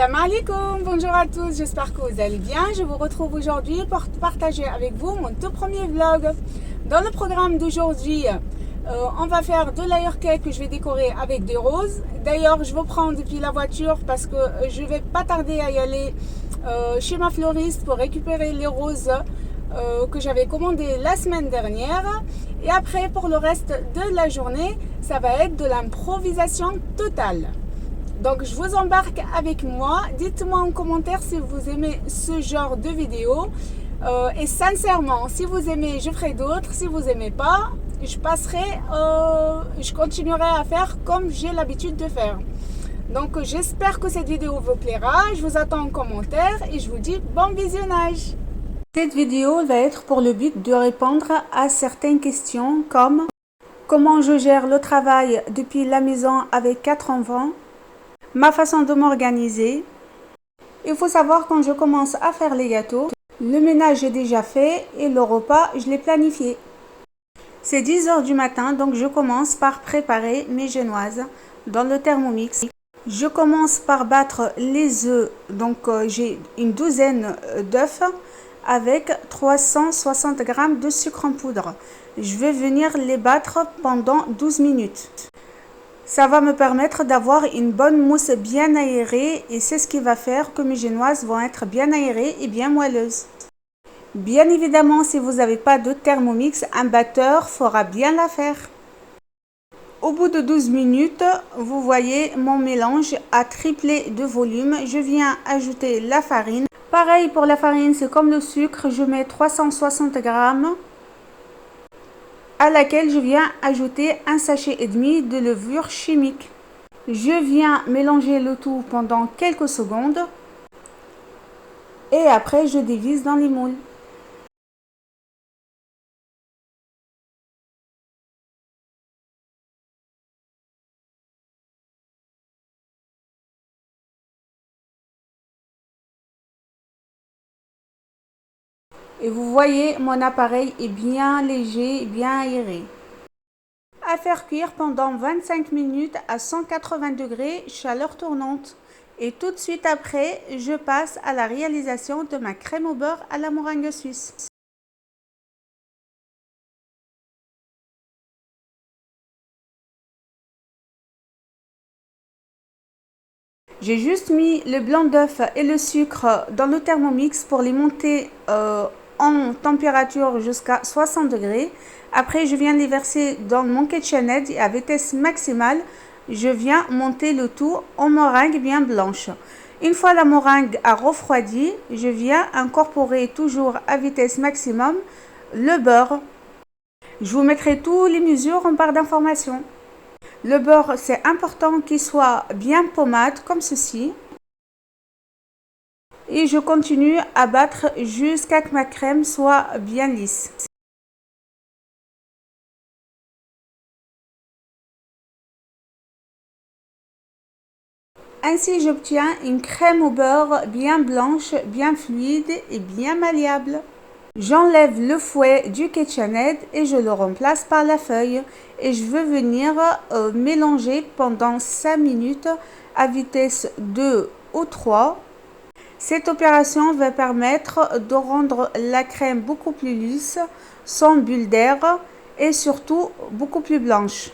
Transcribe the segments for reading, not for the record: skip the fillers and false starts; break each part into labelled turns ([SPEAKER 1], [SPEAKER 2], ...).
[SPEAKER 1] Salam alaikum, bonjour à tous, j'espère que vous allez bien. Je vous retrouve aujourd'hui pour partager avec vous mon tout premier vlog. Dans le programme d'aujourd'hui, on va faire de l'air cake que je vais décorer avec des roses. D'ailleurs, je vous prends depuis la voiture parce que je vais pas tarder à y aller chez ma fleuriste pour récupérer les roses que j'avais commandées la semaine dernière. Et après, pour le reste de la journée, ça va être de l'improvisation totale. Donc je vous embarque avec moi. Dites-moi en commentaire si vous aimez ce genre de vidéo. Et sincèrement, si vous aimez, je ferai d'autres. Si vous aimez pas, je continuerai à faire comme j'ai l'habitude de faire. Donc j'espère que cette vidéo vous plaira. Je vous attends en commentaire et je vous dis bon visionnage. Cette vidéo va être pour le but de répondre à certaines questions comme comment je gère le travail depuis la maison avec 4 enfants, ma façon de m'organiser. Il faut savoir quand je commence à faire les gâteaux, le ménage est déjà fait et le repas, je l'ai planifié. C'est 10 h du matin, donc je commence par préparer mes génoises dans le Thermomix. Je commence par battre les œufs, donc j'ai une douzaine d'œufs avec 360 g de sucre en poudre. Je vais venir les battre pendant 12 minutes. Ça va me permettre d'avoir une bonne mousse bien aérée et c'est ce qui va faire que mes génoises vont être bien aérées et bien moelleuses. Bien évidemment, si vous n'avez pas de Thermomix, un batteur fera bien l'affaire. Au bout de 12 minutes, vous voyez mon mélange a triplé de volume. Je viens ajouter la farine. Pareil pour la farine, c'est comme le sucre, je mets 360 g à laquelle je viens ajouter un sachet et demi de levure chimique. Je viens mélanger le tout pendant quelques secondes et après je dévisse dans les moules. Et vous voyez, mon appareil est bien léger, bien aéré. À faire cuire pendant 25 minutes à 180 degrés, chaleur tournante. Et tout de suite après, je passe à la réalisation de ma crème au beurre à la meringue suisse. J'ai juste mis le blanc d'œuf et le sucre dans le Thermomix pour les monter en température jusqu'à 60 degrés. Après, je viens les verser dans mon KitchenAid et à vitesse maximale, je viens monter le tout en meringue bien blanche. Une fois la meringue a refroidi, je viens incorporer toujours à vitesse maximum le beurre. Je vous mettrai toutes les mesures en barre d'information. Le beurre, c'est important qu'il soit bien pommade comme ceci. Et je continue à battre jusqu'à ce que ma crème soit bien lisse. Ainsi, j'obtiens une crème au beurre bien blanche, bien fluide et bien malléable. J'enlève le fouet du KitchenAid et je le remplace par la feuille. Et je veux venir mélanger pendant 5 minutes à vitesse 2 ou 3. Cette opération va permettre de rendre la crème beaucoup plus lisse, sans bulles d'air et surtout beaucoup plus blanche.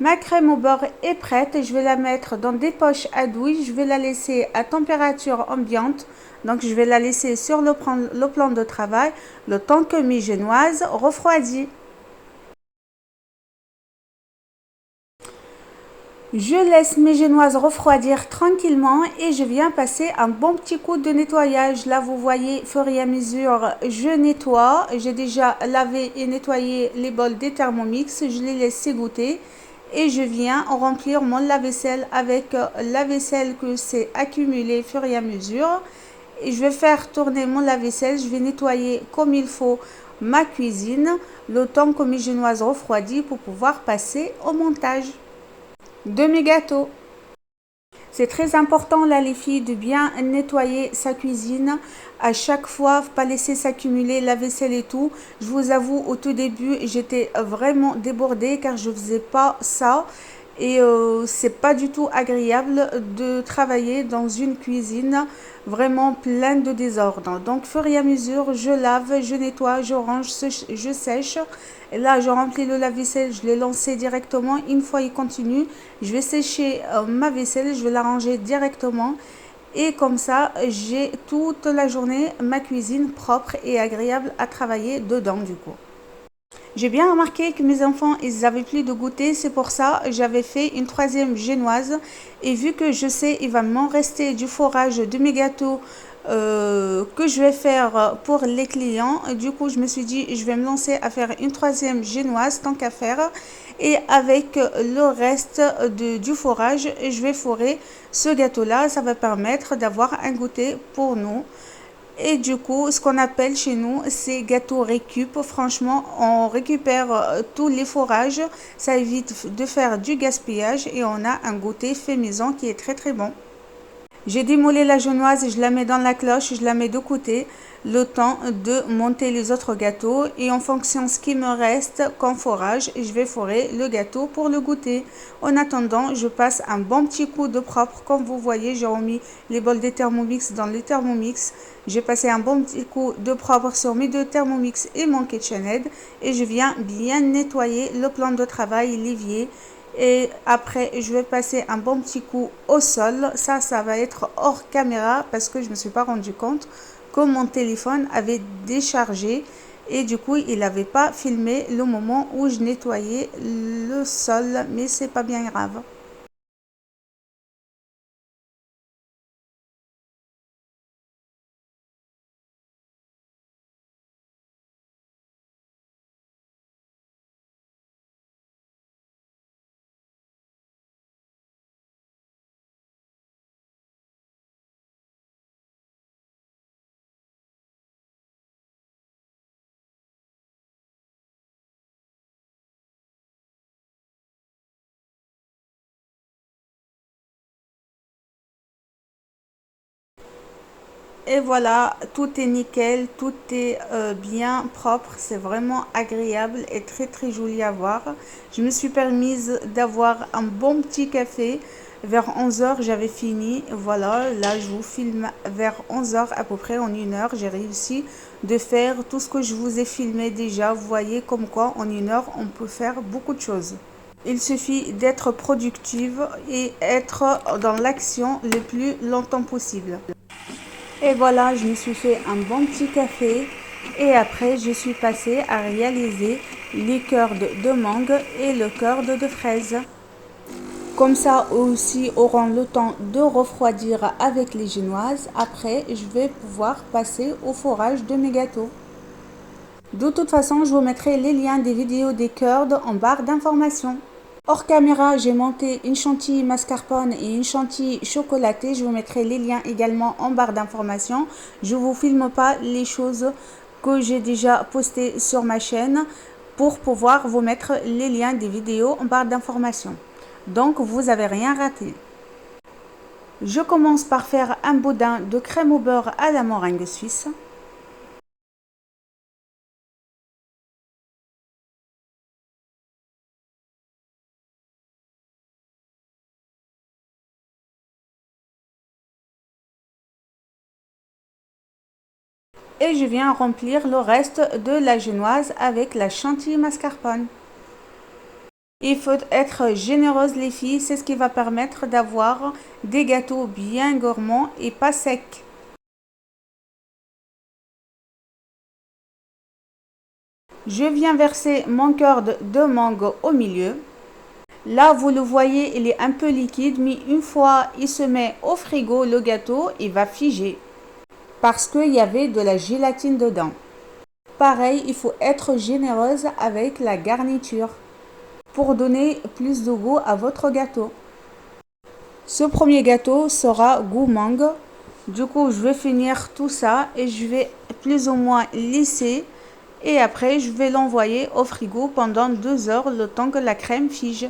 [SPEAKER 1] Ma crème au beurre est prête et je vais la mettre dans des poches à douille. Je vais la laisser à température ambiante. Donc je vais la laisser sur le plan de travail le temps que mes génoises refroidissent. Je laisse mes génoises refroidir tranquillement et je viens passer un bon petit coup de nettoyage. Là, vous voyez, au fur et à mesure, je nettoie. J'ai déjà lavé et nettoyé les bols des Thermomix. Je les laisse égoutter et je viens remplir mon lave-vaisselle avec la vaisselle que c'est accumulée au fur et à mesure. Et je vais faire tourner mon lave-vaisselle. Je vais nettoyer comme il faut ma cuisine le temps que mes génoises refroidissent pour pouvoir passer au montage de mes gâteaux. C'est très important là les filles de bien nettoyer sa cuisine à chaque fois, pas laisser s'accumuler la vaisselle et tout. Je vous avoue au tout début j'étais vraiment débordée car je faisais pas ça et c'est pas du tout agréable de travailler dans une cuisine vraiment pleine de désordre. Donc, au fur et à mesure, je lave, je nettoie, je range, je sèche. Et là, je remplis le lave-vaisselle, je l'ai lancé directement. Une fois il continue, je vais sécher ma vaisselle, je vais la ranger directement. Et comme ça, j'ai toute la journée ma cuisine propre et agréable à travailler dedans du coup. J'ai bien remarqué que mes enfants, ils n'avaient plus de goûter, c'est pour ça que j'avais fait une troisième génoise. Et vu que je sais, il va m'en rester du fourrage de mes gâteaux que je vais faire pour les clients. Du coup, je me suis dit, je vais me lancer à faire une troisième génoise tant qu'à faire. Et avec le reste du fourrage, je vais fourrer ce gâteau-là. Ça va permettre d'avoir un goûter pour nous. Et du coup, ce qu'on appelle chez nous, c'est gâteau récup. Franchement, on récupère tous les fourrages. Ça évite de faire du gaspillage et on a un goûter fait maison qui est très très bon. J'ai démolé la genoise et je la mets dans la cloche, je la mets de côté le temps de monter les autres gâteaux et en fonction de ce qui me reste comme fourrage, je vais fourrer le gâteau pour le goûter. En attendant, je passe un bon petit coup de propre. Comme vous voyez, j'ai remis les bols des Thermomix dans les Thermomix. J'ai passé un bon petit coup de propre sur mes deux Thermomix et mon KitchenAid et je viens bien nettoyer le plan de travail, l'évier. Et après, je vais passer un bon petit coup au sol. Ça va être hors caméra parce que je ne me suis pas rendu compte que mon téléphone avait déchargé. Et du coup, il n'avait pas filmé le moment où je nettoyais le sol. Mais c'est pas bien grave. Et voilà, tout est nickel, tout est bien propre, c'est vraiment agréable et très très joli à voir. Je me suis permise d'avoir un bon petit café. Vers 11 heures, j'avais fini. Voilà, là je vous filme vers 11 heures à peu près, en une heure. J'ai réussi de faire tout ce que je vous ai filmé déjà. Vous voyez comme quoi en une heure, on peut faire beaucoup de choses. Il suffit d'être productive et être dans l'action le plus longtemps possible. Et voilà, je me suis fait un bon petit café et après je suis passée à réaliser les cœurs de mangue et le cœur de fraise. Comme ça aussi auront le temps de refroidir avec les génoises. Après, je vais pouvoir passer au fourrage de mes gâteaux. De toute façon, je vous mettrai les liens des vidéos des curds en barre d'informations. Hors caméra, j'ai monté une chantilly mascarpone et une chantilly chocolatée. Je vous mettrai les liens également en barre d'informations. Je ne vous filme pas les choses que j'ai déjà postées sur ma chaîne pour pouvoir vous mettre les liens des vidéos en barre d'informations. Donc, vous n'avez rien raté. Je commence par faire un boudin de crème au beurre à la meringue suisse. Et je viens remplir le reste de la génoise avec la chantilly mascarpone. Il faut être généreuse les filles, c'est ce qui va permettre d'avoir des gâteaux bien gourmands et pas secs. Je viens verser mon cœur de mangue au milieu. Là, vous le voyez, il est un peu liquide, mais une fois il se met au frigo, le gâteau, il va figer parce qu'il y avait de la gélatine dedans. Pareil, il faut être généreuse avec la garniture pour donner plus de goût à votre gâteau. Ce premier gâteau sera goût mangue. Du coup, je vais finir tout ça et je vais plus ou moins lisser. Et après, je vais l'envoyer au frigo pendant 2 heures, le temps que la crème fige.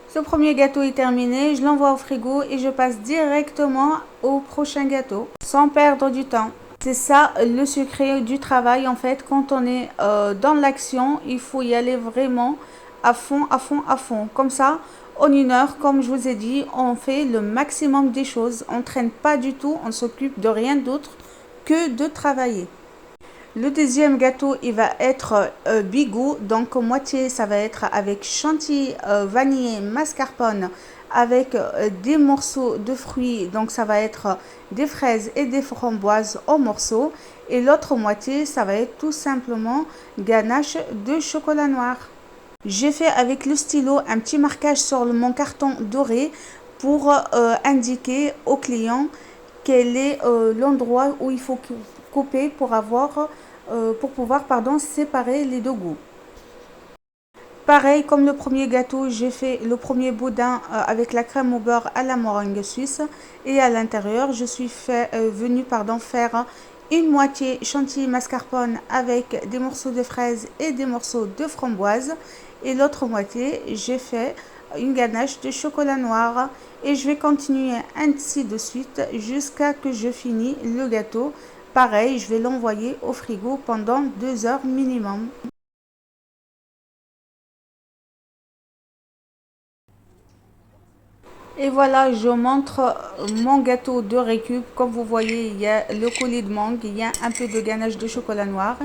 [SPEAKER 1] Ce premier gâteau est terminé, je l'envoie au frigo et je passe directement au prochain gâteau, sans perdre du temps. C'est ça le secret du travail en fait, quand on est dans l'action, il faut y aller vraiment à fond, à fond, à fond. Comme ça, en 1 heure, comme je vous ai dit, on fait le maximum des choses, on ne traîne pas du tout, on s'occupe de rien d'autre que de travailler. Le deuxième gâteau, il va être bigou. Donc, moitié, ça va être avec chantilly, vanille, mascarpone, avec des morceaux de fruits. Donc, ça va être des fraises et des framboises en morceaux. Et l'autre moitié, ça va être tout simplement ganache de chocolat noir. J'ai fait avec le stylo un petit marquage sur mon carton doré pour indiquer au client quel est l'endroit où il faut couper pour pouvoir séparer les deux goûts. Pareil, comme le premier gâteau, j'ai fait le premier boudin avec la crème au beurre à la meringue suisse. Et à l'intérieur, je suis venue faire une moitié chantilly mascarpone avec des morceaux de fraises et des morceaux de framboise. Et l'autre moitié, j'ai fait une ganache de chocolat noir. Et je vais continuer ainsi de suite jusqu'à que je finis le gâteau. Pareil, je vais l'envoyer au frigo pendant 2 heures minimum. Et voilà, je montre mon gâteau de récup. Comme vous voyez, il y a le coulis de mangue, il y a un peu de ganache de chocolat noir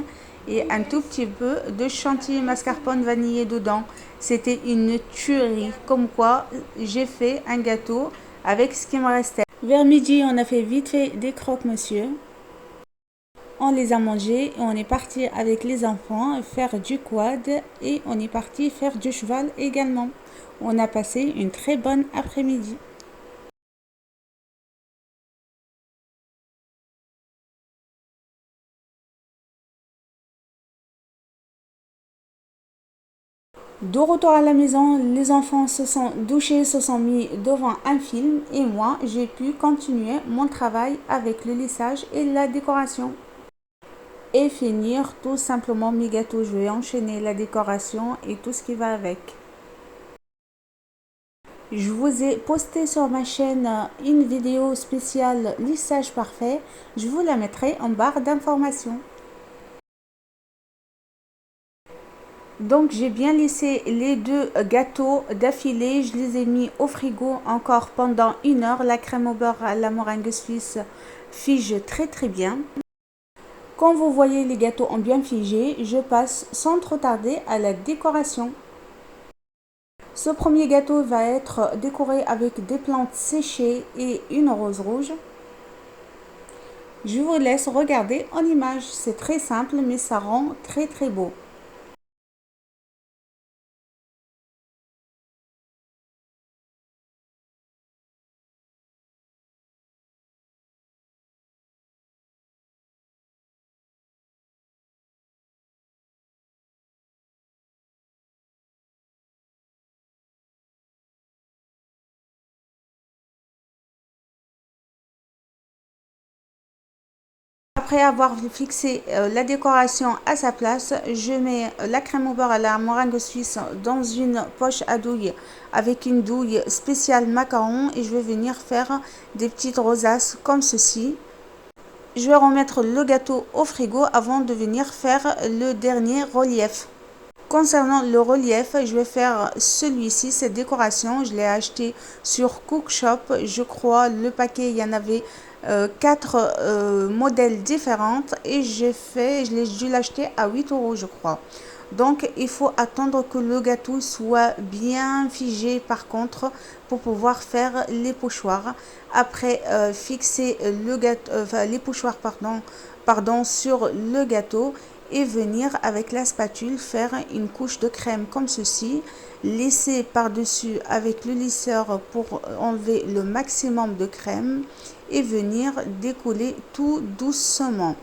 [SPEAKER 1] et un tout petit peu de chantilly mascarpone vanillé dedans. C'était une tuerie, comme quoi j'ai fait un gâteau avec ce qui me restait. Vers midi, on a fait vite fait des croque-monsieur. On les a mangés et on est parti avec les enfants faire du quad et on est parti faire du cheval également. On a passé une très bonne après-midi. De retour à la maison, les enfants se sont douchés, se sont mis devant un film et moi, j'ai pu continuer mon travail avec le lissage et la décoration. Et finir tout simplement mes gâteaux. Je vais enchaîner la décoration et tout ce qui va avec. Je vous ai posté sur ma chaîne une vidéo spéciale lissage parfait. Je vous la mettrai en barre d'informations. Donc j'ai bien lissé les deux gâteaux d'affilée. Je les ai mis au frigo encore pendant 1 heure. La crème au beurre à la meringue suisse fige très très bien. Quand vous voyez les gâteaux ont bien figé, je passe sans trop tarder à la décoration. Ce premier gâteau va être décoré avec des plantes séchées et une rose rouge. Je vous laisse regarder en image. C'est très simple mais ça rend très très beau. Après avoir fixé la décoration à sa place, je mets la crème au beurre à la meringue suisse dans une poche à douille avec une douille spéciale macaron et je vais venir faire des petites rosaces comme ceci. Je vais remettre le gâteau au frigo avant de venir faire le dernier relief. Concernant le relief, je vais faire celui-ci, cette décoration, je l'ai acheté sur Cookshop, je crois le paquet il y en avait 4 modèles différents et je l'ai dû l'acheter à 8 euros, je crois. Donc, il faut attendre que le gâteau soit bien figé par contre pour pouvoir faire les pochoirs. Après, fixer le gâteau, les pochoirs, pardon, sur le gâteau et venir avec la spatule faire une couche de crème comme ceci. Laisser par-dessus avec le lisseur pour enlever le maximum de crème et venir décoller tout doucement.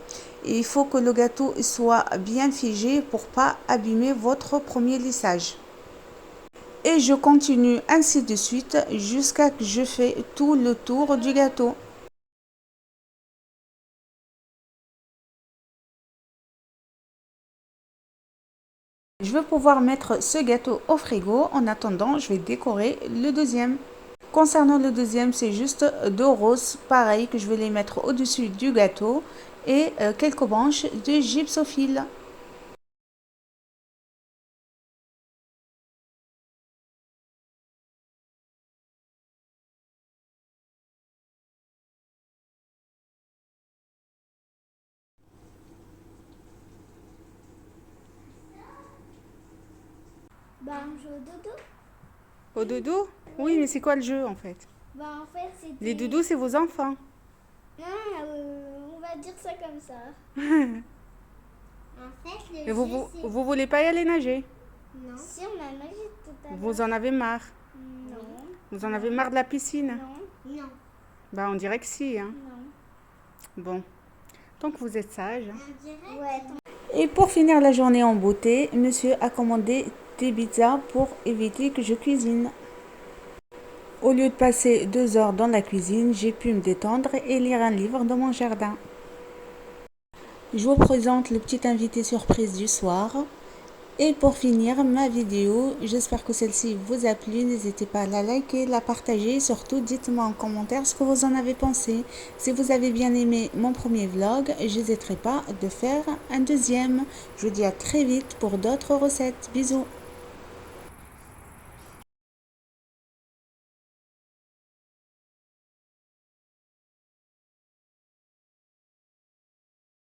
[SPEAKER 1] Et il faut que le gâteau soit bien figé pour pas abîmer votre premier lissage. Et je continue ainsi de suite jusqu'à ce que je fais tout le tour du gâteau. Je vais pouvoir mettre ce gâteau au frigo. En attendant, je vais décorer le deuxième. Concernant le deuxième, c'est juste 2 roses, pareil, que je vais les mettre au-dessus du gâteau et quelques branches de gypsophile.
[SPEAKER 2] On joue au dodo.
[SPEAKER 1] Au dodo? Oui, mais c'est quoi le jeu en fait?
[SPEAKER 2] En fait, c'était...
[SPEAKER 1] Les doudous, c'est vos enfants.
[SPEAKER 2] Non, on va dire ça comme ça. En fait,
[SPEAKER 1] Et vous voulez pas y aller nager?
[SPEAKER 2] Non. Si, on a nagé tout à l'heure.
[SPEAKER 1] Vous en avez marre?
[SPEAKER 2] Non.
[SPEAKER 1] Vous en avez marre de la piscine?
[SPEAKER 2] Non. Non.
[SPEAKER 1] Bah, on dirait que si, hein.
[SPEAKER 2] Non.
[SPEAKER 1] Bon, donc vous êtes sage.
[SPEAKER 2] On dirait. Ouais.
[SPEAKER 1] Et pour finir la journée en beauté, monsieur a commandé des pizzas pour éviter que je cuisine. Au lieu de passer 2 heures dans la cuisine, j'ai pu me détendre et lire un livre dans mon jardin. Je vous présente le petit invité surprise du soir. Et pour finir ma vidéo, j'espère que celle-ci vous a plu. N'hésitez pas à la liker, la partager. Surtout, dites-moi en commentaire ce que vous en avez pensé. Si vous avez bien aimé mon premier vlog, j'hésiterai pas de faire un deuxième. Je vous dis à très vite pour d'autres recettes. Bisous.